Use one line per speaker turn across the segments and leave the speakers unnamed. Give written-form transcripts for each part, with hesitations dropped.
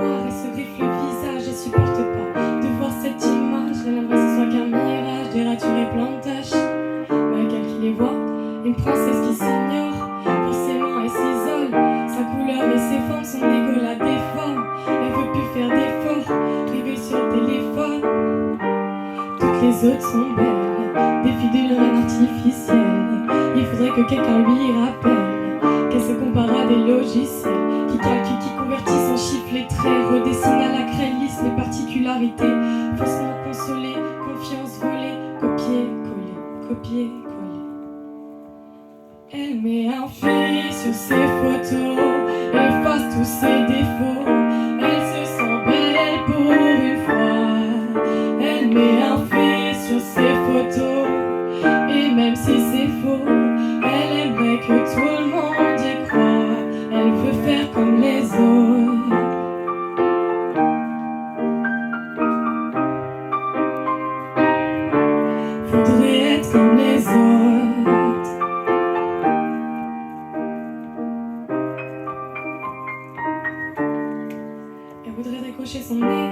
miroir, elle se griffe le visage, elle supporte pas de voir cette image. Elle aimerait que ce soit qu'un mirage, des ratures et plein de taches. Mais elle qui les voit, une princesse qui s'ignore. Forcément elle s'isole, sa couleur et ses formes, son égo la déforme. Elle veut plus faire d'efforts, rêver sur le téléphone. Toutes les autres sont belles, des filles d'une reine artificielle. Il faudrait que quelqu'un lui rappelle qu'elle se compare à des logiciels qui calculent, qui convertissent en chiffres les traits, redessinent à la craie lisse les particularités, faussement consolées, confiance volée, copier-coller, copier-coller. Elle met un fil sur ses photos, efface tous ses défauts. Elle se sent belle pour une fois. Elle met un fil sur ses photos, et même si c'est faux, elle aimerait que tout le monde y croit. Elle veut faire comme les autres. Faudrait être comme les autres. Elle voudrait décocher son nez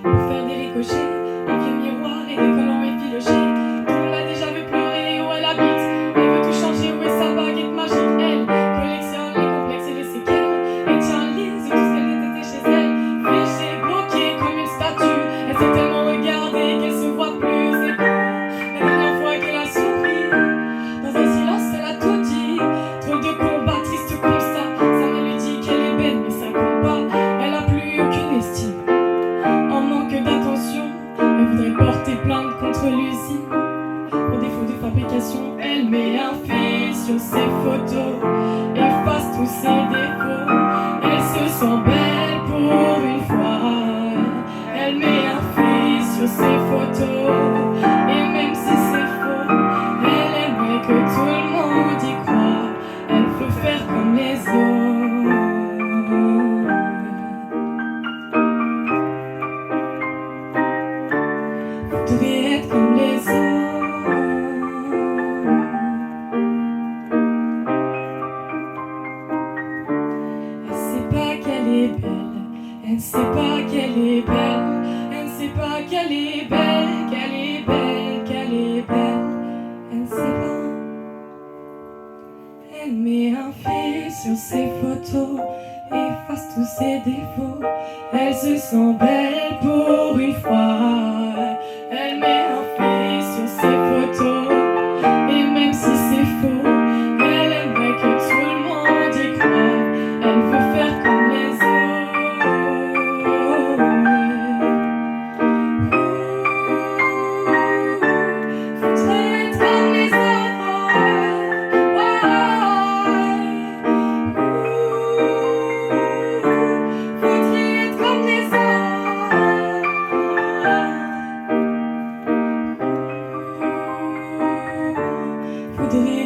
pour faire des ricochets, un vieux miroir et des collants effilochés. Tout le monde l'a déjà vu pleurer où elle habite. Elle veut tout changer, où est sa baguette magique. Elle collectionne les complexes et les séquelles et tient lise de tout ce qu'elle détestait chez elle. Figée, bloquée comme une statue, elle s'est tellement regardée qu'elle se voit plus. Et la dernière fois qu'elle a souri, dans un silence elle a tout dit. Trop de combats, triste constat. Sa mère lui dit qu'elle est belle mais ça compte pas. Elle a plus aucune estime, en manque d'attention. Elle voudrait porter plainte contre l'usine pour défaut de fabrication. Elle met un fil sur ses photos, efface tous ses défauts. Elle se sent belle pour une fois. Elle met un fil sur ses photos, et même si c'est faux, elle aimerait que tout le monde y croit. Elle veut faire comme les autres. Faudrait être comme les autres. Elle sait pas qu'elle est belle, elle ne sait pas qu'elle est belle, elle ne sait pas qu'elle est belle, qu'elle est belle, qu'elle est belle, elle ne sait pas. Elle met un fil sur ses photos, efface tous ses défauts. Elle se sent belle pour une fois. Elle met un fil sur ses photos, et même si c'est faux, elle aimerait que tout le monde y croit. Elle veut faire comme les autres. Faudrait être comme les autres. Faudrait être comme les autres. Faudrait